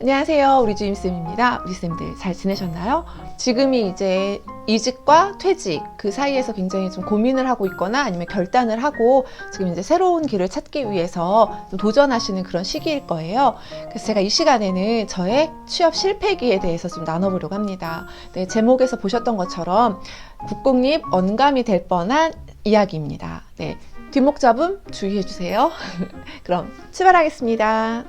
안녕하세요. 우리 주임쌤입니다. 우리 쌤들 잘 지내셨나요? 지금이 이제 이직과 퇴직 그 사이에서 굉장히 좀 고민을 하고 있거나 아니면 결단을 하고 지금 이제 새로운 길을 찾기 위해서 좀 도전하시는 그런 시기일 거예요. 그래서 제가 이 시간에는 저의 취업 실패기에 대해서 좀 나눠보려고 합니다. 네, 제목에서 보셨던 것처럼 국공립 원감이 될 뻔한 이야기입니다. 네, 뒷목 잡음 주의해 주세요. 그럼 출발하겠습니다.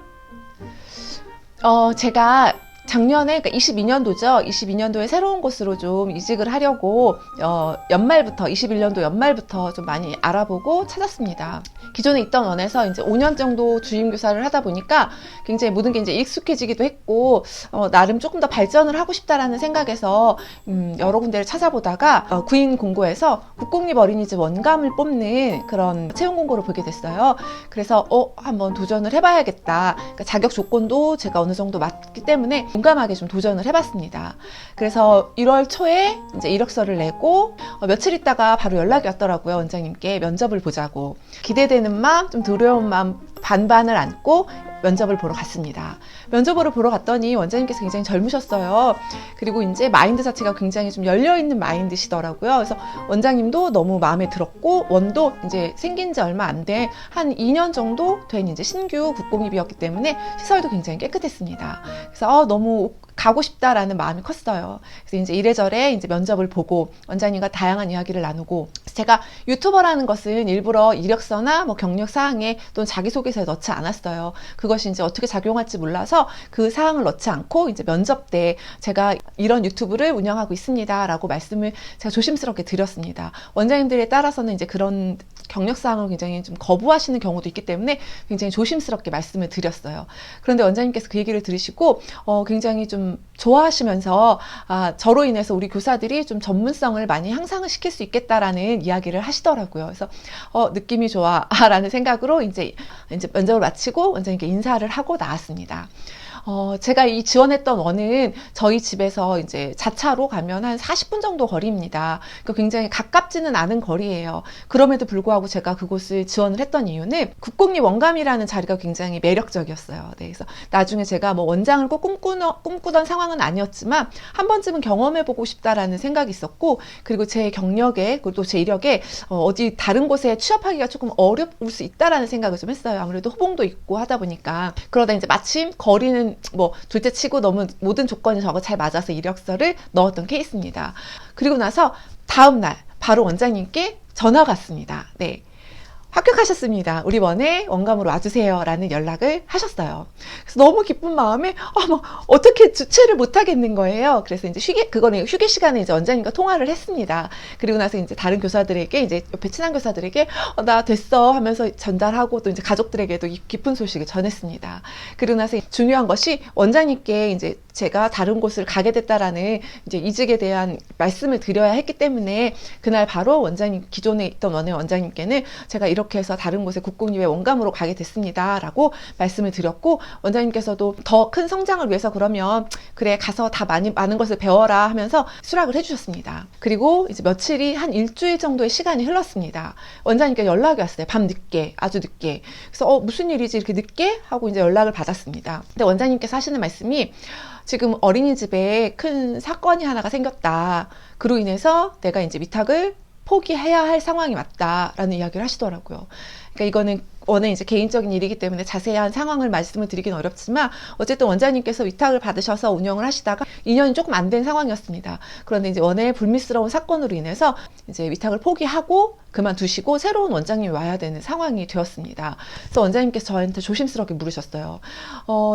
제가 작년에, 그러니까 22년도죠. 22년도에 새로운 곳으로 좀 이직을 하려고, 연말부터, 21년도 연말부터 좀 많이 알아보고 찾았습니다. 기존에 있던 원에서 이제 5년 정도 주임교사를 하다 보니까 굉장히 모든 게 이제 익숙해지기도 했고, 나름 조금 더 발전을 하고 싶다라는 생각에서, 여러 군데를 찾아보다가, 구인 공고에서 국공립 어린이집 원감을 뽑는 그런 채용 공고를 보게 됐어요. 그래서, 한번 도전을 해봐야겠다. 그러니까 자격 조건도 제가 어느 정도 맞기 때문에 용감하게 좀 도전을 해봤습니다. 그래서 1월 초에 이제 이력서를 내고 며칠 있다가 바로 연락이 왔더라고요. 원장님께 면접을 보자고. 기대되는 마음, 좀 두려운 마음 반반을 안고 면접을 보러 갔습니다. 면접을 보러 갔더니 원장님께서 굉장히 젊으셨어요. 그리고 이제 마인드 자체가 굉장히 좀 열려있는 마인드시더라고요. 그래서 원장님도 너무 마음에 들었고, 원도 이제 생긴 지 얼마 안 돼, 한 2년 정도 된 이제 신규 국공립이었기 때문에 시설도 굉장히 깨끗했습니다. 그래서 너무 가고 싶다라는 마음이 컸어요. 그래서 이제 이래저래 이제 면접을 보고 원장님과 다양한 이야기를 나누고, 제가 유튜버라는 것은 일부러 이력서나 뭐 경력 사항에 또는 자기소개서에 넣지 않았어요. 그것이 이제 어떻게 작용할지 몰라서 그 사항을 넣지 않고 이제 면접 때 제가 이런 유튜브를 운영하고 있습니다라고 말씀을 제가 조심스럽게 드렸습니다. 원장님들에 따라서는 이제 그런 경력 사항을 굉장히 좀 거부하시는 경우도 있기 때문에 굉장히 조심스럽게 말씀을 드렸어요. 그런데 원장님께서 그 얘기를 들으시고 굉장히 좀 좋아하시면서 저로 인해서 우리 교사들이 좀 전문성을 많이 향상을 시킬 수 있겠다라는 이야기를 하시더라고요. 그래서 느낌이 좋아라는 생각으로 이제 면접을 마치고 원장님께 인사를 하고 나왔습니다. 제가 이 지원했던 원은 저희 집에서 이제 자차로 가면 한 40분 정도 거리입니다. 그러니까 굉장히 가깝지는 않은 거리예요. 그럼에도 불구하고 제가 그곳을 지원을 했던 이유는 국공립 원감이라는 자리가 굉장히 매력적이었어요. 네, 그래서 나중에 제가 뭐 원장을 꼭 꿈꾸던 상황은 아니었지만 한 번쯤은 경험해보고 싶다라는 생각이 있었고, 그리고 제 경력에, 그리고 또 제 이력에 어디 다른 곳에 취업하기가 조금 어려울 수 있다라는 생각을 좀 했어요. 아무래도 호봉도 있고 하다 보니까. 그러다 이제 마침 거리는 뭐 둘째 치고 너무 모든 조건이 저거 잘 맞아서 이력서를 넣었던 케이스입니다. 그리고 나서 다음날 바로 원장님께 전화가 왔습니다. 네, 합격하셨습니다. 우리 원에 원감으로 와주세요 라는 연락을 하셨어요. 그래서 너무 기쁜 마음에 뭐 어떻게 주체를 못 하겠는 거예요. 그래서 이제 그거는 휴게 시간에 이제 원장님과 통화를 했습니다. 그리고 나서 이제 다른 교사들에게, 이제 옆에 친한 교사들에게 나 됐어 하면서 전달하고, 또 이제 가족들에게도 기쁜 소식을 전했습니다. 그리고 나서 중요한 것이 원장님께 이제 제가 다른 곳을 가게 됐다라는 이제 이직에 대한 말씀을 드려야 했기 때문에 그날 바로 원장님, 기존에 있던 원의 원장님께는 제가 이렇게 해서 다른 곳에 국공립의 원감으로 가게 됐습니다 라고 말씀을 드렸고, 원장님께서도 더 큰 성장을 위해서 그러면 그래 가서 다 많은 것을 배워라 하면서 수락을 해주셨습니다. 그리고 이제 며칠이 한 일주일 정도의 시간이 흘렀습니다. 원장님께 연락이 왔어요. 밤 늦게, 아주 늦게. 그래서 무슨 일이지 이렇게 늦게 하고 이제 연락을 받았습니다. 근데 원장님께서 하시는 말씀이, 지금 어린이집에 큰 사건이 하나가 생겼다. 그로 인해서 내가 이제 위탁을 포기해야 할 상황이 왔다라는 이야기를 하시더라고요. 그러니까 이거는 원의 이제 개인적인 일이기 때문에 자세한 상황을 말씀을 드리긴 어렵지만, 어쨌든 원장님께서 위탁을 받으셔서 운영을 하시다가 2년이 조금 안 된 상황이었습니다. 그런데 이제 원의 불미스러운 사건으로 인해서 이제 위탁을 포기하고 그만두시고 새로운 원장님이 와야 되는 상황이 되었습니다. 그래서 원장님께서 저한테 조심스럽게 물으셨어요.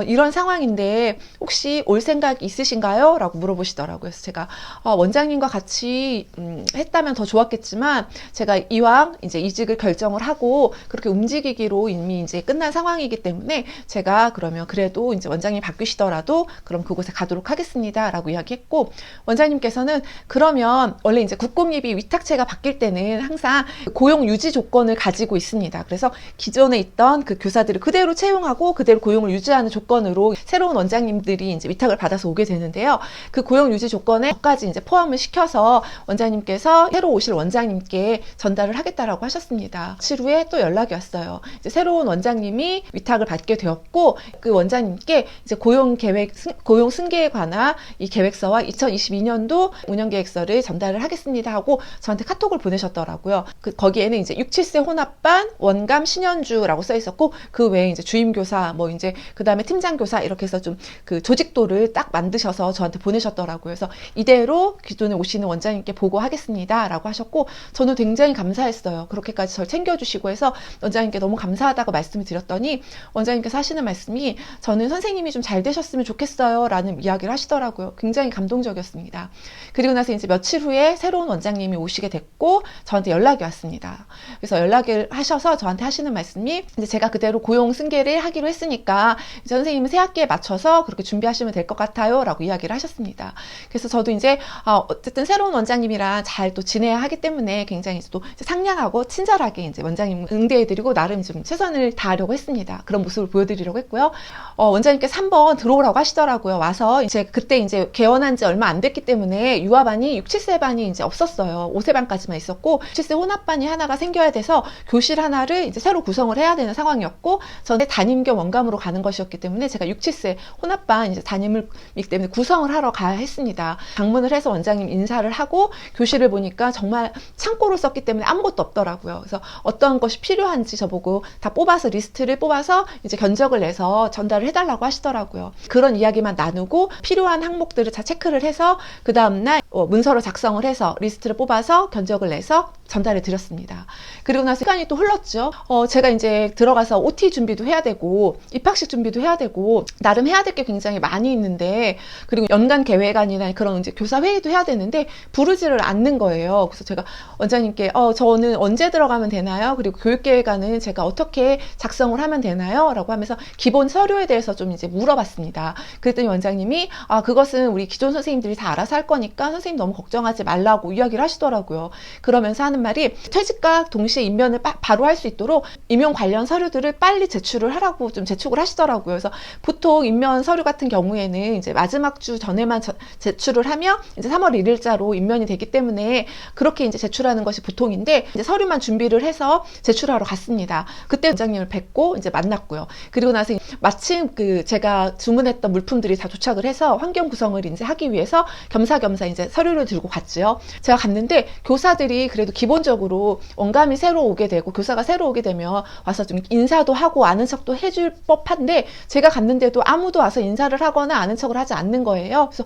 이런 상황인데 혹시 올 생각 있으신가요? 라고 물어보시더라고요. 그래서 제가 원장님과 같이 했다면 더 좋았겠지만, 제가 이왕 이제 이직을 결정을 하고 그렇게 움직이기로 이미 이제 끝난 상황이기 때문에 제가 그러면 그래도 이제 원장님이 바뀌시더라도 그럼 그곳에 가도록 하겠습니다 라고 이야기했고, 원장님께서는 그러면 원래 이제 국공립이 위탁체가 바뀔 때는 항상 고용 유지 조건을 가지고 있습니다. 그래서 기존에 있던 그 교사들을 그대로 채용하고 그대로 고용을 유지하는 조건으로 새로운 원장님들이 이제 위탁을 받아서 오게 되는데요. 그 고용 유지 조건에 저까지 이제 포함을 시켜서 원장님께서 새로 오실 원장님께 전달을 하겠다라고 하셨습니다. 며칠 후에 또 연락이 왔어요. 이제 새로운 원장님이 위탁을 받게 되었고 그 원장님께 이제 고용 승계에 관한 이 계획서와 2022년도 운영 계획서를 전달을 하겠습니다 하고 저한테 카톡을 보내셨더라고요. 거기에는 이제 6, 7세 혼합반 원감 신현주라고 써 있었고 그 외에 이제 주임교사 뭐 이제 그 다음에 팀장교사 이렇게 해서 좀 그 조직도를 딱 만드셔서 저한테 보내셨더라고요. 그래서 이대로 기존에 오시는 원장님께 보고하겠습니다 라고 하셨고 저는 굉장히 감사했어요. 그렇게까지 저를 챙겨주시고 해서 원장님께 너무 감사하다고 말씀을 드렸더니 원장님께서 하시는 말씀이 저는 선생님이 좀 잘 되셨으면 좋겠어요 라는 이야기를 하시더라고요. 굉장히 감동적이었습니다. 그리고 나서 이제 며칠 후에 새로운 원장님이 오시게 됐고 저한테 연락이 왔습니다. 그래서 연락을 하셔서 저한테 하시는 말씀이 이제 제가 그대로 고용 승계를 하기로 했으니까 이제 선생님은 새 학기에 맞춰서 그렇게 준비하시면 될 것 같아요 라고 이야기를 하셨습니다. 그래서 저도 이제 어쨌든 새로운 원장님이랑 잘 또 지내야 하기 때문에 굉장히 또 상냥하고 친절하게 이제 원장님 응대해드리고 나름 좀 최선을 다하려고 했습니다. 그런 모습을 보여드리려고 했고요. 원장님께서 한번 들어오라고 하시더라고요. 와서 이제 그때 이제 개원한 지 얼마 안 됐기 때문에 유아반이 6, 7세 반이 이제 없었어요. 5세 반까지만 있었고 6, 7세 혼합반이 하나가 생겨야 돼서 교실 하나를 이제 새로 구성을 해야 되는 상황이었고 저는 담임 겸 원감으로 가는 것이었기 때문에 제가 6, 7세 혼합반 이제 담임이기 때문에 구성을 하러 가야 했습니다. 방문을 해서 원장님 인사를 하고 교실을 보니까 정말 창고로 썼기 때문에 아무것도 없더라고요. 그래서 어떤 것이 필요한지 저보고 다 뽑아서 리스트를 뽑아서 이제 견적을 내서 전달을 해달라고 하시더라고요. 그런 이야기만 나누고 필요한 항목들을 다 체크를 해서 그 다음날 문서로 작성을 해서 리스트를 뽑아서 견적을 내서 전달해 드렸습니다. 그리고 나서 시간이 또 흘렀죠. 제가 이제 들어가서 OT 준비도 해야 되고 입학식 준비도 해야 되고 나름 해야 될 게 굉장히 많이 있는데 그리고 연간 계획안이나 그런 이제 교사 회의도 해야 되는데 부르지를 않는 거예요. 그래서 제가 원장님께 저는 언제 들어가면 되나요? 그리고 교육계획안은 제가 어떻게 작성을 하면 되나요? 라고 하면서 기본 서류에 대해서 좀 이제 물어봤습니다. 그랬더니 원장님이 그것은 우리 기존 선생님들이 다 알아서 할 거니까 선생님 너무 걱정하지 말라고 이야기를 하시더라고요. 그러면서 하는 말이 퇴직과 동시에 임면을 바로 할 수 있도록 임용 관련 서류들을 빨리 제출을 하라고 좀 재촉을 하시더라고요. 그래서 보통 임면 서류 같은 경우에는 이제 마지막 주 전에만 제출을 하면 이제 3월 1일자로 임면이 되기 때문에 그렇게 이제 제출하는 것이 보통인데 이제 서류만 준비를 해서 제출하러 갔습니다. 그때 원장님을 뵙고 이제 만났고요. 그리고 나서 마침 제가 주문했던 물품들이 다 도착을 해서 환경 구성을 이제 하기 위해서 겸사겸사 이제 서류를 들고 갔죠. 제가 갔는데 교사들이 그래도 기본적으로 원감이 새로 오게 되고 교사가 새로 오게 되면 와서 좀 인사도 하고 아는 척도 해줄 법한데 제가 갔는데도 아무도 와서 인사를 하거나 아는 척을 하지 않는 거예요. 그래서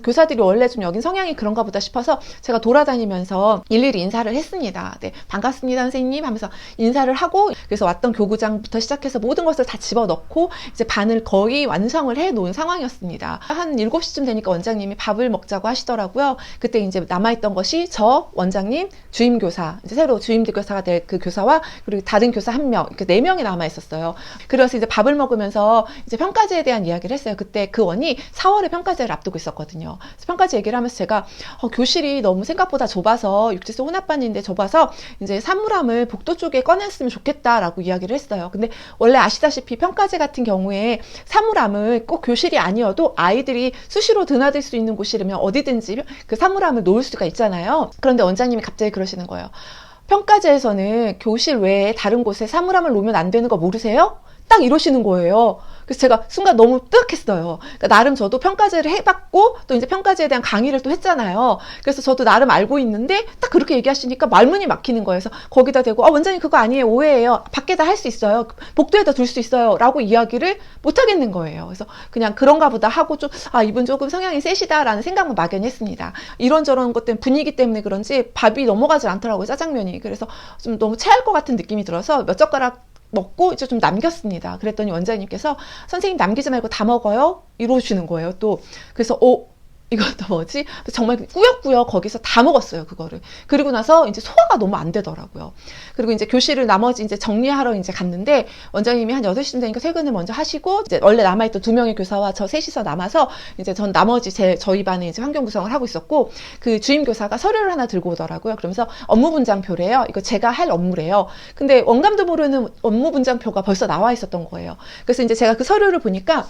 교사들이 원래 좀 여긴 성향이 그런가 보다 싶어서 제가 돌아다니면서 일일이 인사를 했습니다. 네, 반갑습니다 선생님 하면서 인사를 하고 그래서 왔던 교구장부터 시작해서 모든 것을 다 집어넣고 이제 반을 거의 완성을 해 놓은 상황이었습니다. 한 7시쯤 되니까 원장님이 밥을 먹자고 하시더라고요. 그때 이제 남아있던 것이 저, 원장님, 주임교사, 이제 새로 주임교사가 될 그 교사와 그리고 다른 교사 1명, 이렇게 4명이 남아있었어요. 그래서 이제 밥을 먹으면서 이제 평가제에 대한 이야기를 했어요. 그때 그 원이 4월에 평가제를 앞두고 있었거든요. 그래서 평가제 얘기를 하면서 제가 교실이 너무 생각보다 좁아서 6, 7세 혼합반인데 좁아서 이제 사물함을 복도 쪽에 꺼냈으면 좋겠다라고 이야기를 했어요. 근데 원래 아시다시피 평가제 같은 경우에 사물함을 꼭 교실이 아니어도 아이들이 수시로 드나들 수 있는 곳이라면 어디든지 그 사물함을 놓을 수가 있잖아요. 그런데 원장님이 갑자기 그러시는 거예요. 평가제에서는 교실 외에 다른 곳에 사물함을 놓으면 안 되는 거 모르세요? 딱 이러시는 거예요. 그래서 제가 순간 너무 뜨악했어요. 그러니까 나름 저도 평가제를 해봤고 또 이제 평가제에 대한 강의를 또 했잖아요. 그래서 저도 나름 알고 있는데 딱 그렇게 얘기하시니까 말문이 막히는 거예요. 그래서 거기다 대고 원장님 그거 아니에요. 오해예요. 밖에다 할 수 있어요. 복도에다 둘 수 있어요. 라고 이야기를 못 하겠는 거예요. 그래서 그냥 그런가 보다 하고 좀 이분 조금 성향이 세시다라는 생각만 막연히 했습니다. 이런저런 것 때문에 분위기 때문에 그런지 밥이 넘어가지 않더라고요. 짜장면이. 그래서 좀 너무 체할 것 같은 느낌이 들어서 몇 젓가락 먹고 이제 좀 남겼습니다. 그랬더니 원장님께서 선생님 남기지 말고 다 먹어요? 이러시는 거예요. 또 그래서 이것도 뭐지? 정말 꾸역꾸역 거기서 다 먹었어요, 그거를. 그리고 나서 이제 소화가 너무 안 되더라고요. 그리고 이제 교실을 나머지 이제 정리하러 이제 갔는데, 원장님이 한 8시쯤 되니까 퇴근을 먼저 하시고, 이제 원래 남아있던 2명의 교사와 저 셋이서 남아서, 이제 전 나머지 저희 반에 이제 환경 구성을 하고 있었고, 그 주임 교사가 서류를 하나 들고 오더라고요. 그러면서 업무 분장표래요. 이거 제가 할 업무래요. 근데 원감도 모르는 업무 분장표가 벌써 나와 있었던 거예요. 그래서 이제 제가 그 서류를 보니까,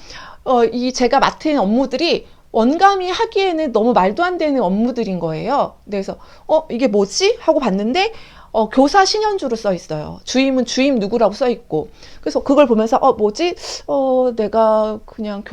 이 제가 맡은 업무들이 원감이 하기에는 너무 말도 안 되는 업무들인 거예요. 그래서 이게 뭐지? 하고 봤는데 교사 신현주로 써 있어요. 주임은 주임 누구라고 써 있고. 그래서 그걸 보면서 뭐지? 내가 그냥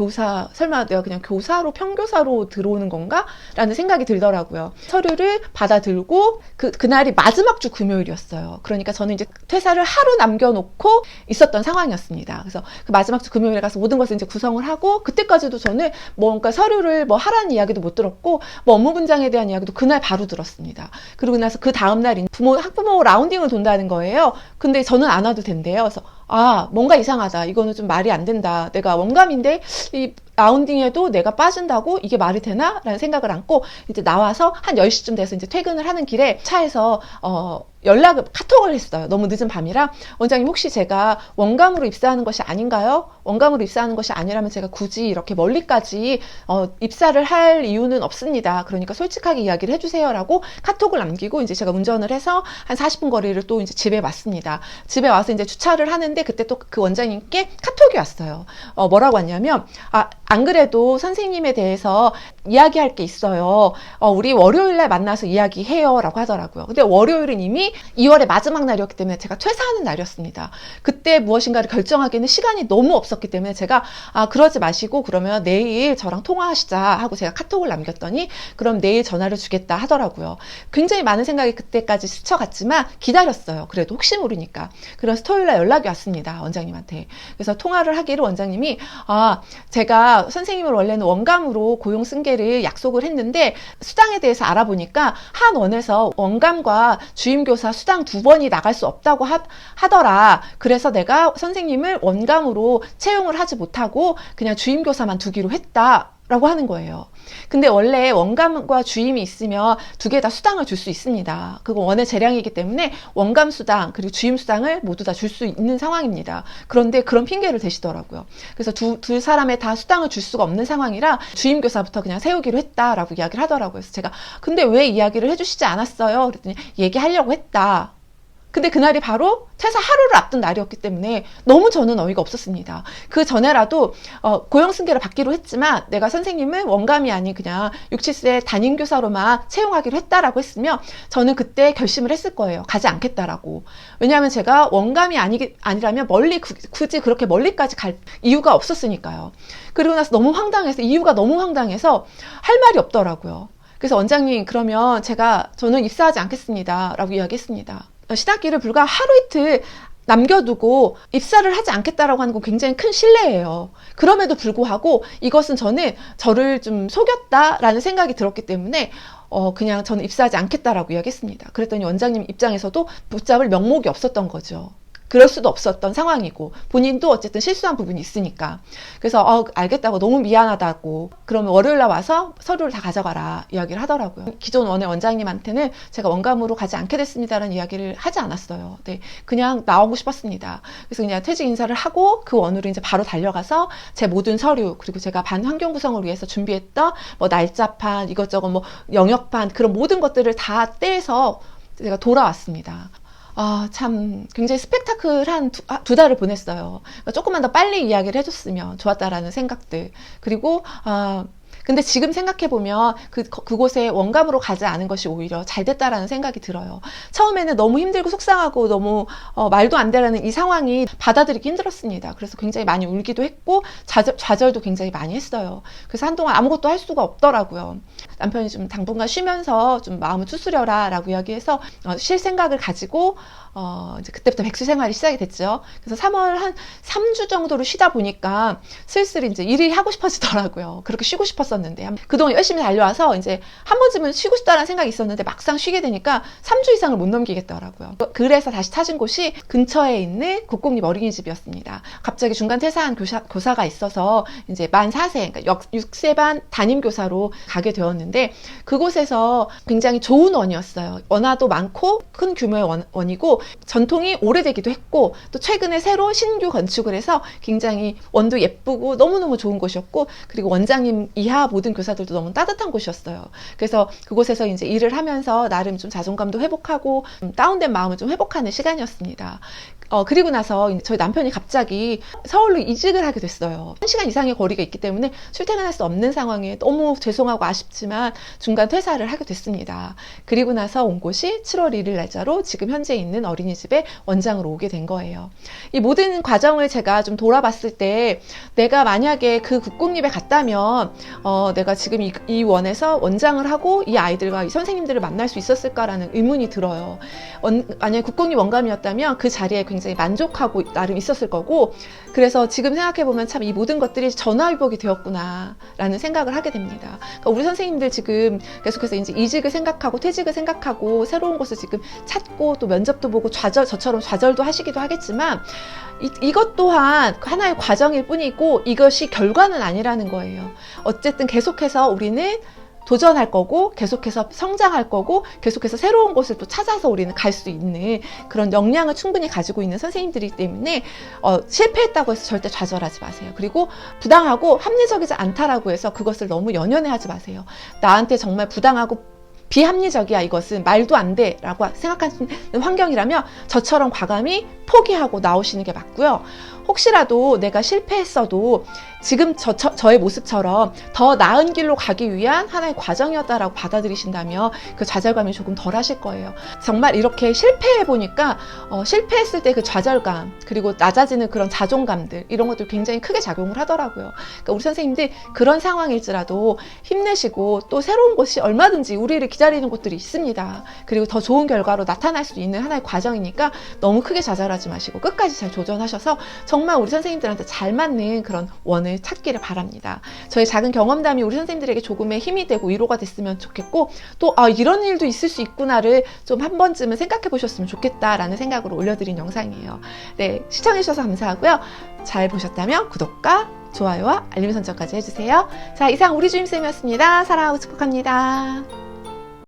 설마 내가 그냥 교사로 평교사로 들어오는 건가? 라는 생각이 들더라고요. 서류를 받아 들고 그날이 마지막 주 금요일이었어요. 그러니까 저는 이제 퇴사를 하루 남겨놓고 있었던 상황이었습니다. 그래서 그 마지막 주 금요일에 가서 모든 것을 이제 구성을 하고, 그때까지도 저는 뭔가 서류를 뭐 하라는 이야기도 못 들었고, 뭐 업무 분장에 대한 이야기도 그날 바로 들었습니다. 그리고 나서 그 다음날 학부모 라운딩을 돈다는 거예요. 근데 저는 안 와도 된대요. 그래서 뭔가 이상하다. 이거는 좀 말이 안 된다. 내가 원감인데 이 라운딩에도 내가 빠진다고 이게 말이 되나? 라는 생각을 안고 이제 나와서 한 10시쯤 돼서 이제 퇴근을 하는 길에 차에서 카톡을 했어요. 너무 늦은 밤이라. 원장님, 혹시 제가 원감으로 입사하는 것이 아닌가요? 원감으로 입사하는 것이 아니라면 제가 굳이 이렇게 멀리까지 입사를 할 이유는 없습니다. 그러니까 솔직하게 이야기를 해주세요. 라고 카톡을 남기고 이제 제가 운전을 해서 한 40분 거리를 또 이제 집에 왔습니다. 집에 와서 이제 주차를 하는데 그때 또 그 원장님께 카톡이 왔어요. 뭐라고 왔냐면, 안 그래도 선생님에 대해서 이야기할 게 있어요. 우리 월요일날 만나서 이야기해요. 라고 하더라고요. 근데 월요일은 이미 2월의 마지막 날이었기 때문에 제가 퇴사하는 날이었습니다. 그때 무엇인가를 결정하기에는 시간이 너무 없었기 때문에 제가 그러지 마시고 그러면 내일 저랑 통화하시자 하고 제가 카톡을 남겼더니, 그럼 내일 전화를 주겠다 하더라고요. 굉장히 많은 생각이 그때까지 스쳐갔지만 기다렸어요. 그래도 혹시 모르니까. 그래서 토요일날 연락이 왔습니다. 원장님한테. 그래서 통화를 하기를 원장님이 제가 선생님을 원래는 원감으로 고용 승계를 약속을 했는데 수당에 대해서 알아보니까 한 원에서 원감과 주임교사 수당 2번이 나갈 수 없다고 하더라. 그래서 내가 선생님을 원감으로 채용을 하지 못하고 그냥 주임교사만 두기로 했다. 라고 하는 거예요. 근데 원래 원감과 주임이 있으면 두 개 다 수당을 줄 수 있습니다. 그건 원의 재량이기 때문에 원감 수당 그리고 주임 수당을 모두 다 줄 수 있는 상황입니다. 그런데 그런 핑계를 대시더라고요. 그래서 두 사람에 다 수당을 줄 수가 없는 상황이라 주임 교사부터 그냥 세우기로 했다라고 이야기를 하더라고요. 그래서 제가 근데 왜 이야기를 해주시지 않았어요? 그랬더니 얘기하려고 했다. 근데 그날이 바로 퇴사 하루를 앞둔 날이었기 때문에 너무 저는 어이가 없었습니다. 그 전에라도 고용승계를 받기로 했지만 내가 선생님을 원감이 아닌 그냥 6, 7세 담임교사로만 채용하기로 했다라고 했으면 저는 그때 결심을 했을 거예요. 가지 않겠다라고. 왜냐하면 제가 원감이 아니라면 굳이 그렇게 멀리까지 갈 이유가 없었으니까요. 그리고 나서 너무 황당해서, 이유가 너무 황당해서 할 말이 없더라고요. 그래서 원장님, 그러면 저는 입사하지 않겠습니다. 라고 이야기했습니다. 신학기를 불과 하루 이틀 남겨두고 입사를 하지 않겠다라고 하는 건 굉장히 큰 신뢰예요. 그럼에도 불구하고 이것은 저를 좀 속였다라는 생각이 들었기 때문에 그냥 저는 입사하지 않겠다라고 이야기했습니다. 그랬더니 원장님 입장에서도 붙잡을 명목이 없었던 거죠. 그럴 수도 없었던 상황이고 본인도 어쨌든 실수한 부분이 있으니까. 그래서 알겠다고, 너무 미안하다고, 그러면 월요일날 와서 서류를 다 가져가라 이야기를 하더라고요. 기존 원의 원장님한테는 제가 원감으로 가지 않게 됐습니다라는 이야기를 하지 않았어요. 네, 그냥 나오고 싶었습니다. 그래서 그냥 퇴직 인사를 하고 그 원으로 이제 바로 달려가서 제 모든 서류, 그리고 제가 반 환경 구성을 위해서 준비했던 뭐 날짜판, 이것저것 뭐 영역판, 그런 모든 것들을 다 떼서 제가 돌아왔습니다. 참 굉장히 스펙타클한 두 달을 보냈어요. 조금만 더 빨리 이야기를 해줬으면 좋았다라는 생각들. 그리고 근데 지금 생각해보면 그곳에 원감으로 가지 않은 것이 오히려 잘 됐다라는 생각이 들어요. 처음에는 너무 힘들고 속상하고 너무 말도 안 되라는 이 상황이 받아들이기 힘들었습니다. 그래서 굉장히 많이 울기도 했고 좌절도 굉장히 많이 했어요. 그래서 한동안 아무것도 할 수가 없더라고요. 남편이 좀 당분간 쉬면서 좀 마음을 추스려라 라고 이야기해서 쉴 생각을 가지고 이제 그때부터 백수 생활이 시작이 됐죠. 그래서 3월 한 3주 정도로 쉬다 보니까 슬슬 이제 일이 하고 싶어지더라고요. 그렇게 쉬고 싶었었는데 있었는데 그동안 열심히 달려와서 이제 한 번쯤은 쉬고 싶다는 생각이 있었는데 막상 쉬게 되니까 3주 이상을 못 넘기겠더라고요. 그래서 다시 찾은 곳이 근처에 있는 국공립 어린이집이었습니다. 갑자기 중간 퇴사한 교사가 있어서 이제 만 4세, 그러니까 6세반 담임교사로 가게 되었는데 그곳에서 굉장히 좋은 원이었어요. 원화도 많고 큰 규모의 원이고 전통이 오래되기도 했고 또 최근에 새로 신규 건축을 해서 굉장히 원도 예쁘고 너무너무 좋은 곳이었고 그리고 원장님 이하 모든 교사들도 너무 따뜻한 곳이었어요. 그래서 그곳에서 이제 일을 하면서 나름 좀 자존감도 회복하고 다운된 마음을 좀 회복하는 시간이었습니다. 그리고 나서 저희 남편이 갑자기 서울로 이직을 하게 됐어요. 1시간 이상의 거리가 있기 때문에 출퇴근할 수 없는 상황에 너무 죄송하고 아쉽지만 중간 퇴사를 하게 됐습니다. 그리고 나서 온 곳이 7월 1일 날짜로 지금 현재 있는 어린이집의 원장으로 오게 된 거예요. 이 모든 과정을 제가 좀 돌아봤을 때 내가 만약에 그 국공립에 갔다면 내가 지금 이 원에서 원장을 하고 이 아이들과 이 선생님들을 만날 수 있었을까라는 의문이 들어요. 만약에 국공립 원감이었다면 그 자리에 굉장히 만족하고 나름 있었을 거고 그래서 지금 생각해보면 참 이 모든 것들이 전화위복이 되었구나 라는 생각을 하게 됩니다. 그러니까 우리 선생님들 지금 계속해서 이제 이직을 생각하고 퇴직을 생각하고 새로운 곳을 지금 찾고 또 면접도 보고 저처럼 좌절도 하시기도 하겠지만 이것 또한 하나의 과정일 뿐이고 이것이 결과는 아니라는 거예요. 어쨌든 계속해서 우리는 도전할 거고 계속해서 성장할 거고 계속해서 새로운 곳을 또 찾아서 우리는 갈 수 있는 그런 역량을 충분히 가지고 있는 선생님들이기 때문에 실패했다고 해서 절대 좌절하지 마세요. 그리고 부당하고 합리적이지 않다라고 해서 그것을 너무 연연해하지 마세요. 나한테 정말 부당하고 비합리적이야 이것은 말도 안 돼 라고 생각하는 환경이라면 저처럼 과감히 포기하고 나오시는 게 맞고요. 혹시라도 내가 실패했어도 지금 저의 모습처럼 더 나은 길로 가기 위한 하나의 과정이었다라고 받아들이신다면 그 좌절감이 조금 덜 하실 거예요. 정말 이렇게 실패해보니까 실패했을 때 그 좌절감 그리고 낮아지는 그런 자존감들 이런 것들 굉장히 크게 작용을 하더라고요. 그러니까 우리 선생님들 그런 상황일지라도 힘내시고 또 새로운 곳이 얼마든지 우리를 기다리는 곳들이 있습니다. 그리고 더 좋은 결과로 나타날 수 있는 하나의 과정이니까 너무 크게 좌절하지 마시고 끝까지 잘 도전하셔서 정말 우리 선생님들한테 잘 맞는 그런 원을 찾기를 바랍니다. 저의 작은 경험담이 우리 선생님들에게 조금의 힘이 되고 위로가 됐으면 좋겠고 또 이런 일도 있을 수 있구나를 좀 한 번쯤은 생각해 보셨으면 좋겠다라는 생각으로 올려드린 영상이에요. 네, 시청해 주셔서 감사하고요. 잘 보셨다면 구독과 좋아요와 알림 설정까지 해주세요. 자, 이상 우리 주임쌤이었습니다. 사랑하고 축복합니다.